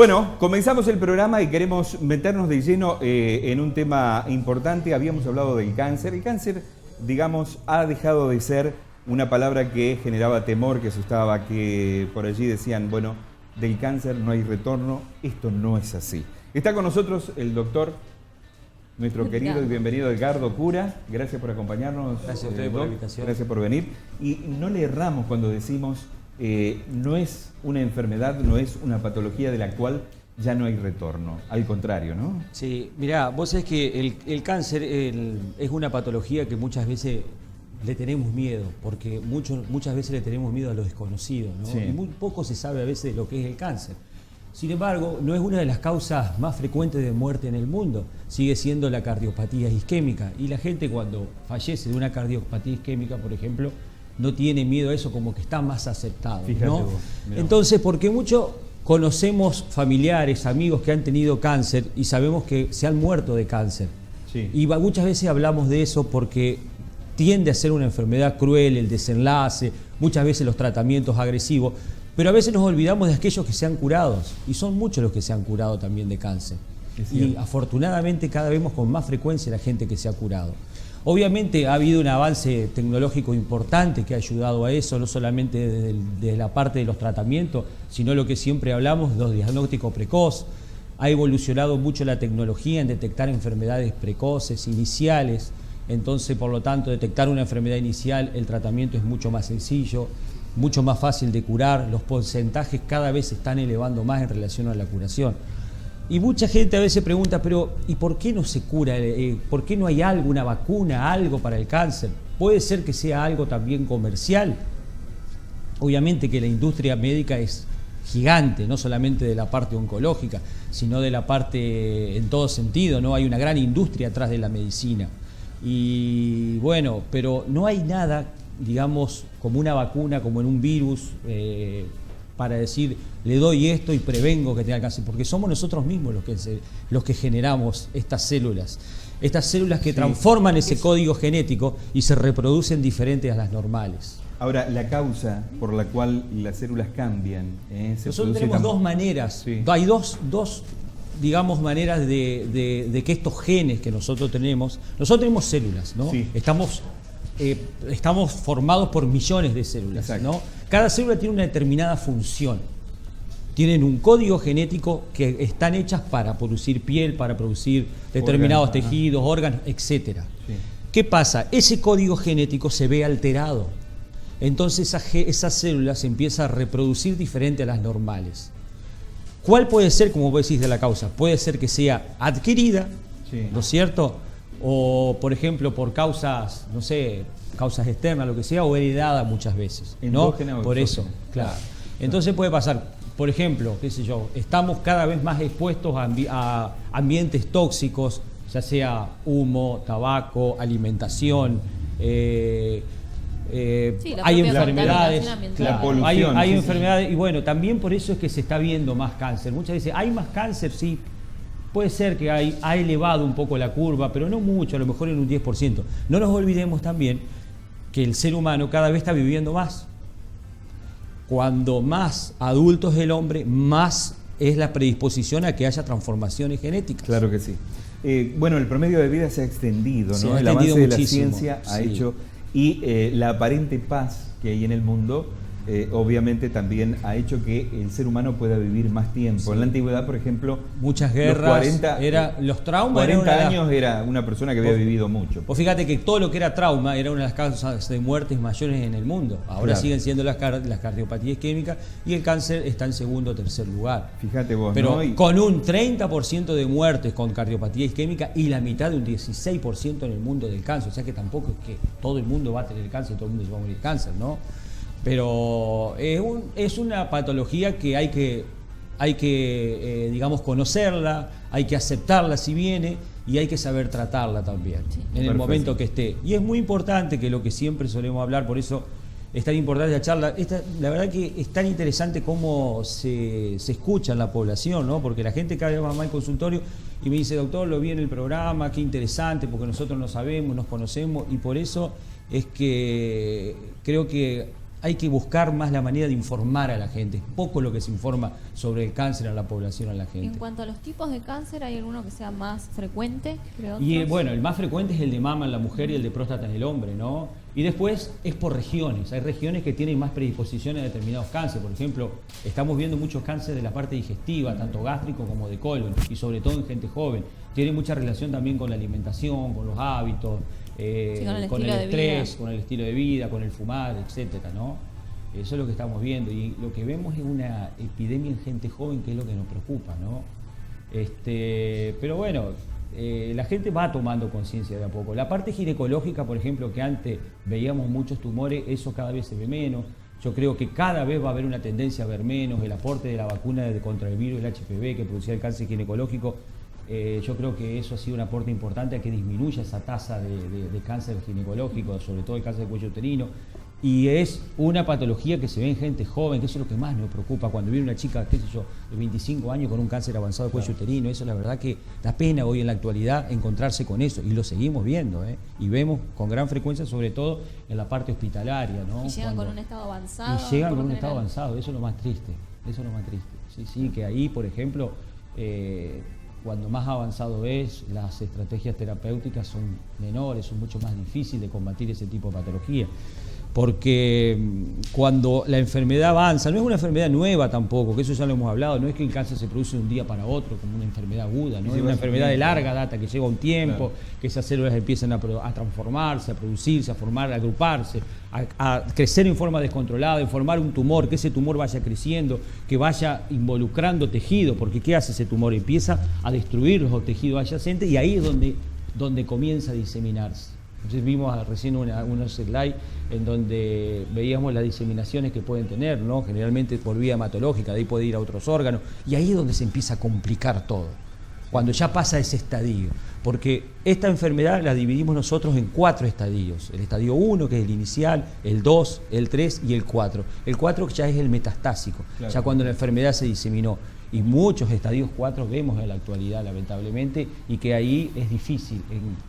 Bueno, comenzamos el programa y queremos meternos de lleno en un tema importante. Habíamos hablado del cáncer. El cáncer, digamos, ha dejado de ser una palabra que generaba temor, que asustaba, que por allí decían, bueno, del cáncer no hay retorno. Esto no es así. Está con nosotros el doctor, nuestro querido y bienvenido Edgardo Cura. Gracias por acompañarnos. Gracias a ustedes por la invitación. Gracias por venir. Y no le erramos cuando decimos, no es una enfermedad, no es una patología de la cual ya no hay retorno. Al contrario, ¿no? Sí, mirá, vos sabés que el cáncer es una patología que muchas veces le tenemos miedo, porque muchas veces le tenemos miedo a lo desconocido, ¿no? Sí. Y muy poco se sabe a veces de lo que es el cáncer. Sin embargo, no es una de las causas más frecuentes de muerte en el mundo. Sigue siendo la cardiopatía isquémica. Y la gente cuando fallece de una cardiopatía isquémica, por ejemplo, no tiene miedo a eso, como que está más aceptado, Fíjate ¿no? vos, Entonces, porque muchos conocemos familiares, amigos que han tenido cáncer y sabemos que se han muerto de cáncer. Sí. Y muchas veces hablamos de eso porque tiende a ser una enfermedad cruel, el desenlace, muchas veces los tratamientos agresivos, pero a veces nos olvidamos de aquellos que se han curado, y son muchos los que se han curado también de cáncer. Y afortunadamente cada vez vemos con más frecuencia la gente que se ha curado. Obviamente ha habido un avance tecnológico importante que ha ayudado a eso, no solamente desde la parte de los tratamientos, sino lo que siempre hablamos, los diagnósticos precoz. Ha evolucionado mucho la tecnología en detectar enfermedades precoces, iniciales. Entonces, por lo tanto, detectar una enfermedad inicial, el tratamiento es mucho más sencillo, mucho más fácil de curar. Los porcentajes cada vez se están elevando más en relación a la curación. Y mucha gente a veces pregunta, pero ¿y por qué no se cura? ¿Por qué no hay algo, una vacuna, algo para el cáncer? ¿Puede ser que sea algo también comercial? Obviamente que la industria médica es gigante, no solamente de la parte oncológica, sino de la parte en todo sentido, ¿no? Hay una gran industria atrás de la medicina. Y bueno, pero no hay nada, digamos, como una vacuna, como en un virus, para decir, le doy esto y prevengo que tenga cáncer, porque somos nosotros mismos los que generamos estas células que transforman ese código genético y se reproducen diferentes a las normales. Ahora, la causa por la cual las células cambian, nosotros tenemos dos maneras, hay dos digamos, maneras de que estos genes que nosotros tenemos células, ¿no? Sí. Estamos formados por millones de células, ¿no? Cada célula tiene una determinada función. Tienen un código genético que están hechas para producir piel, para producir determinados tejidos, órganos, etc. Sí. ¿Qué pasa? Ese código genético se ve alterado. Entonces esa célula se empieza a reproducir diferente a las normales. ¿Cuál puede ser, como vos decís, de la causa? Puede ser que sea adquirida, ¿no es cierto? O, por ejemplo, por causas, no sé, causas externas, lo que sea, o heredada muchas veces, ¿no? Por eso, claro. Entonces puede pasar, por ejemplo, qué sé yo, estamos cada vez más expuestos a ambientes tóxicos, ya sea humo, tabaco, alimentación, hay enfermedades, hay enfermedades, y bueno, también por eso es que se está viendo más cáncer. Muchas veces, ¿hay más cáncer? Sí. Puede ser que ha elevado un poco la curva, pero no mucho, a lo mejor en un 10%. No nos olvidemos también que el ser humano cada vez está viviendo más. Cuando más adulto es el hombre, más es la predisposición a que haya transformaciones genéticas. Claro que sí. Bueno, el promedio de vida se ha extendido, ¿no? El avance de la ciencia ha hecho, y la aparente paz que hay en el mundo, obviamente también ha hecho que el ser humano pueda vivir más tiempo. Sí. En la antigüedad, por ejemplo, muchas guerras, los traumas. 40 años era una persona que había vivido mucho. Pues fíjate que todo lo que era trauma era una de las causas de muertes mayores en el mundo. Ahora siguen siendo las cardiopatías isquémicas, y el cáncer está en segundo o tercer lugar. Fíjate vos, pero ¿no? Con un 30% de muertes con cardiopatía isquémica y la mitad de un 16% en el mundo del cáncer. O sea que tampoco es que todo el mundo va a tener cáncer, todo el mundo se va a morir de cáncer, ¿no? Pero es una patología que hay que digamos, conocerla, hay que aceptarla si viene, y hay que saber tratarla también, en el momento que esté. Y es muy importante, que lo que siempre solemos hablar, por eso es tan importante la charla. La verdad que es tan interesante cómo se escucha en la población, ¿no? Porque la gente cada vez va más al consultorio y me dice, doctor, lo vi en el programa, qué interesante, porque nosotros no sabemos, nos conocemos, y por eso es que creo que hay que buscar más la manera de informar a la gente. Es poco lo que se informa sobre el cáncer a la población, a la gente. En cuanto a los tipos de cáncer, ¿hay alguno que sea más frecuente que otros? Y bueno, el más frecuente es el de mama en la mujer y el de próstata en el hombre, ¿no? Y después es por regiones. Hay regiones que tienen más predisposición a determinados cánceres. Por ejemplo, estamos viendo muchos cánceres de la parte digestiva, tanto gástrico como de colon, y sobre todo en gente joven. Tiene mucha relación también con la alimentación, con los hábitos, con el estrés, con el estilo de vida, con el fumar, etcétera, ¿no? Eso es lo que estamos viendo. Y lo que vemos es una epidemia en gente joven, que es lo que nos preocupa, ¿no? Pero bueno, la gente va tomando conciencia de a poco. La parte ginecológica, por ejemplo, que antes veíamos muchos tumores, eso cada vez se ve menos. Yo creo que cada vez va a haber una tendencia a ver menos. El aporte de la vacuna contra el virus, el HPV, que producía el cáncer ginecológico, yo creo que eso ha sido un aporte importante a que disminuya esa tasa de cáncer ginecológico, sobre todo el cáncer de cuello uterino. Y es una patología que se ve en gente joven, que eso es lo que más nos preocupa. Cuando viene una chica, qué sé yo, de 25 años con un cáncer avanzado de cuello uterino, eso la verdad que da pena hoy en la actualidad encontrarse con eso. Y lo seguimos viendo, ¿eh? Y vemos con gran frecuencia, sobre todo en la parte hospitalaria, ¿no? Y llegan con un estado avanzado. Y llegan con un estado avanzado, eso es lo más triste. Eso es lo más triste. Sí, que ahí, por ejemplo, cuando más avanzado es, las estrategias terapéuticas son menores, son mucho más difíciles de combatir ese tipo de patología. Porque cuando la enfermedad avanza, no es una enfermedad nueva tampoco, que eso ya lo hemos hablado, no es que el cáncer se produce de un día para otro como una enfermedad aguda, ¿no? Es una enfermedad de larga data que lleva un tiempo, claro, que esas células empiezan a transformarse, a producirse, a formar, a agruparse, a crecer en forma descontrolada, en formar un tumor, que ese tumor vaya creciendo, que vaya involucrando tejido, porque ¿qué hace ese tumor? Empieza a destruir los tejidos adyacentes y ahí es donde comienza a diseminarse. Entonces vimos recién unos slides en donde veíamos las diseminaciones que pueden tener, ¿no? Generalmente por vía hematológica, de ahí puede ir a otros órganos, y ahí es donde se empieza a complicar todo, cuando ya pasa ese estadio, porque esta enfermedad la dividimos nosotros en 4 estadios, el estadio 1, que es el inicial, el 2, el 3 y el 4. El 4 ya es el metastásico, claro, ya cuando la enfermedad se diseminó. Y muchos estadios 4 vemos en la actualidad, lamentablemente, y que ahí es difícil,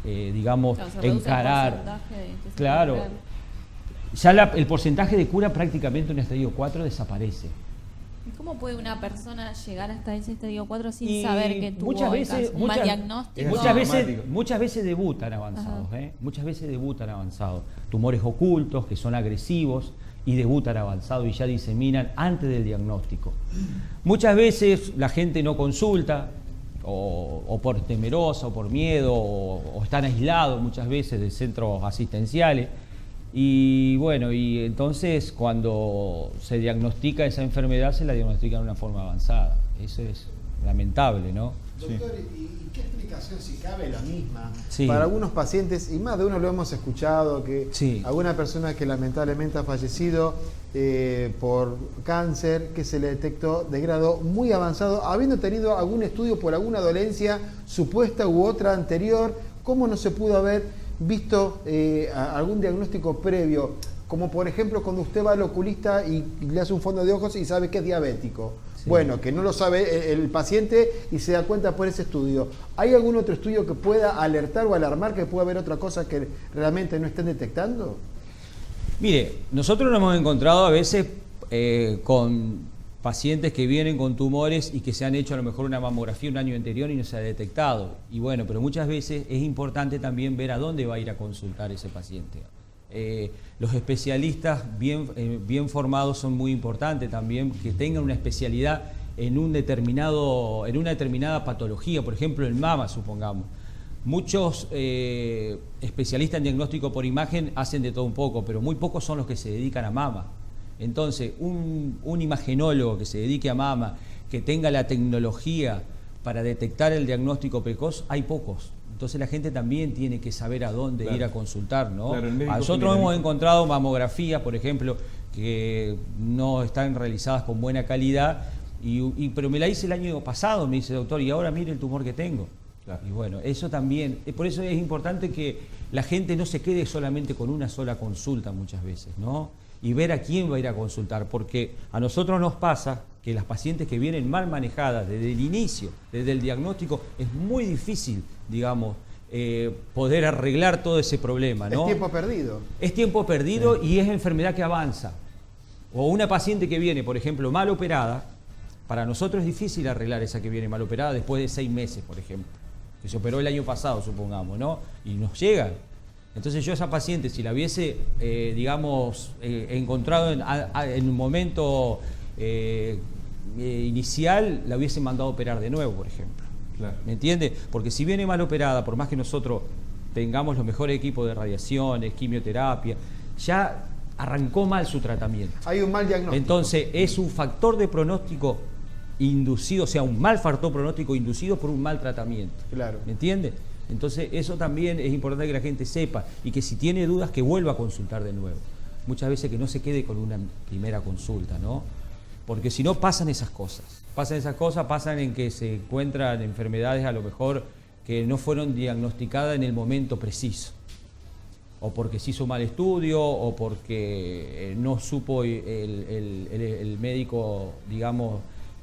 digamos, claro, encarar. Claro, ya el porcentaje de cura prácticamente en el estadio 4 desaparece. ¿Cómo puede una persona llegar hasta ese estadio 4 sin saber que tuvo un mal diagnóstico? Muchas veces debutan avanzados, muchas veces debutan avanzados. Tumores ocultos que son agresivos y debutan avanzado y ya diseminan antes del diagnóstico. Muchas veces la gente no consulta, o por temerosa, o por miedo, o están aislados muchas veces de centros asistenciales. Y bueno, y entonces cuando se diagnostica esa enfermedad, se la diagnostica de una forma avanzada. Eso es lamentable, ¿no? Doctor, ¿y qué explicación, si cabe, la misma? Sí. Para algunos pacientes, y más de uno lo hemos escuchado, que sí, alguna persona que lamentablemente ha fallecido por cáncer, que se le detectó de grado muy avanzado, habiendo tenido algún estudio por alguna dolencia supuesta u otra anterior, ¿cómo no se pudo haber visto algún diagnóstico previo? Como por ejemplo cuando usted va al oculista y le hace un fondo de ojos y sabe que es diabético. Sí. Bueno, que no lo sabe el paciente y se da cuenta por ese estudio. ¿Hay algún otro estudio que pueda alertar o alarmar que pueda haber otra cosa que realmente no estén detectando? Mire, nosotros nos hemos encontrado a veces con pacientes que vienen con tumores y que se han hecho a lo mejor una mamografía un año anterior y no se ha detectado. Y bueno, pero muchas veces es importante también ver a dónde va a ir a consultar ese paciente. Los especialistas bien formados son muy importantes también, que tengan una especialidad en una determinada patología, por ejemplo en mama, supongamos. Muchos especialistas en diagnóstico por imagen hacen de todo un poco, pero muy pocos son los que se dedican a mama. Entonces, un imagenólogo que se dedique a mama, que tenga la tecnología para detectar el diagnóstico precoz, hay pocos. Entonces la gente también tiene que saber a dónde ir a consultar, ¿no? Claro, nosotros hemos encontrado mamografías, por ejemplo, que no están realizadas con buena calidad, pero me la hice el año pasado, me dice, doctor, y ahora mire el tumor que tengo. Claro. Y bueno, eso también, por eso es importante que la gente no se quede solamente con una sola consulta muchas veces, ¿no? Y ver a quién va a ir a consultar, porque a nosotros nos pasa que las pacientes que vienen mal manejadas desde el inicio, desde el diagnóstico, es muy difícil, digamos, poder arreglar todo ese problema, ¿no? Es tiempo perdido. Es tiempo perdido, sí, y es enfermedad que avanza. O una paciente que viene, por ejemplo, mal operada, para nosotros es difícil arreglar esa que viene mal operada después de 6 meses, por ejemplo. Que se operó el año pasado, supongamos, ¿no? Y nos llega. Entonces yo a esa paciente, si la hubiese, encontrado en un momento inicial, la hubiese mandado a operar de nuevo, por ejemplo. Claro. ¿Me entiende? Porque si viene mal operada, por más que nosotros tengamos los mejores equipos de radiaciones, quimioterapia, ya arrancó mal su tratamiento. Hay un mal diagnóstico. Entonces es un factor de pronóstico inducido, o sea, un mal factor pronóstico inducido por un mal tratamiento. Claro. ¿Me entiende? Entonces eso también es importante que la gente sepa y que si tiene dudas que vuelva a consultar de nuevo. Muchas veces que no se quede con una primera consulta, ¿no? Porque si no pasan esas cosas. Pasan en que se encuentran enfermedades a lo mejor que no fueron diagnosticadas en el momento preciso. O porque se hizo mal estudio, o porque no supo el médico, digamos,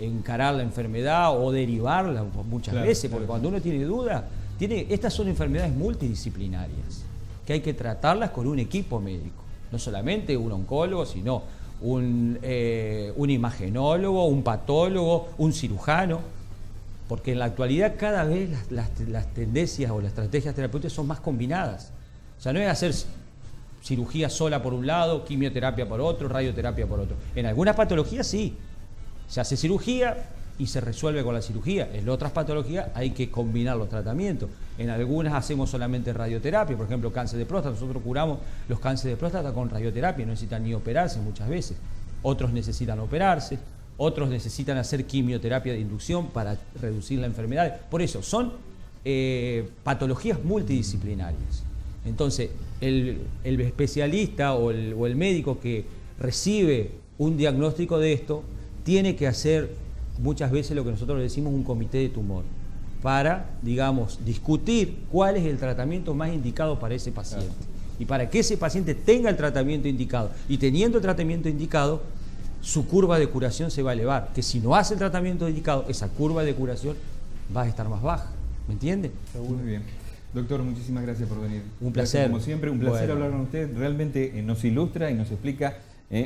encarar la enfermedad o derivarla muchas veces, porque cuando uno tiene duda, estas son enfermedades multidisciplinarias, que hay que tratarlas con un equipo médico, no solamente un oncólogo, sino un imagenólogo, un patólogo, un cirujano, porque en la actualidad cada vez las tendencias o las estrategias terapéuticas son más combinadas. O sea, no es hacer cirugía sola por un lado, quimioterapia por otro, radioterapia por otro. En algunas patologías sí, se hace cirugía y se resuelve con la cirugía. En otras patologías hay que combinar los tratamientos. En algunas hacemos solamente radioterapia, por ejemplo, cáncer de próstata. Nosotros curamos los cánceres de próstata con radioterapia, no necesitan ni operarse muchas veces. Otros necesitan operarse, otros necesitan hacer quimioterapia de inducción para reducir la enfermedad. Por eso, son patologías multidisciplinarias. Entonces, el especialista o el médico que recibe un diagnóstico de esto tiene que hacer muchas veces lo que nosotros le decimos un comité de tumor para, digamos, discutir cuál es el tratamiento más indicado para ese paciente. Y para que ese paciente tenga el tratamiento indicado y teniendo el tratamiento indicado, su curva de curación se va a elevar. Que si no hace el tratamiento indicado, esa curva de curación va a estar más baja. ¿Me entiende? Muy bien. Doctor, muchísimas gracias por venir. Un placer. Gracias, como siempre, un placer hablar con usted. Realmente nos ilustra y nos explica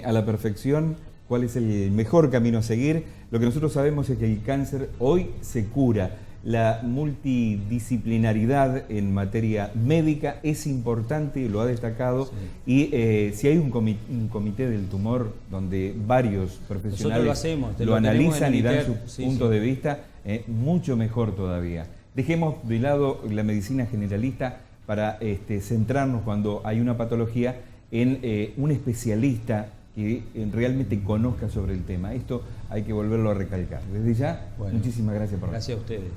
a la perfección cuál es el mejor camino a seguir. Lo que nosotros sabemos es que el cáncer hoy se cura. La multidisciplinaridad en materia médica es importante, lo ha destacado, y si hay un comité del tumor donde varios profesionales lo analizan y dan su punto de vista, mucho mejor todavía. Dejemos de lado la medicina generalista para centrarnos cuando hay una patología en un especialista que realmente conozca sobre el tema. Esto hay que volverlo a recalcar. Desde ya, muchísimas gracias por venir. Gracias a ustedes.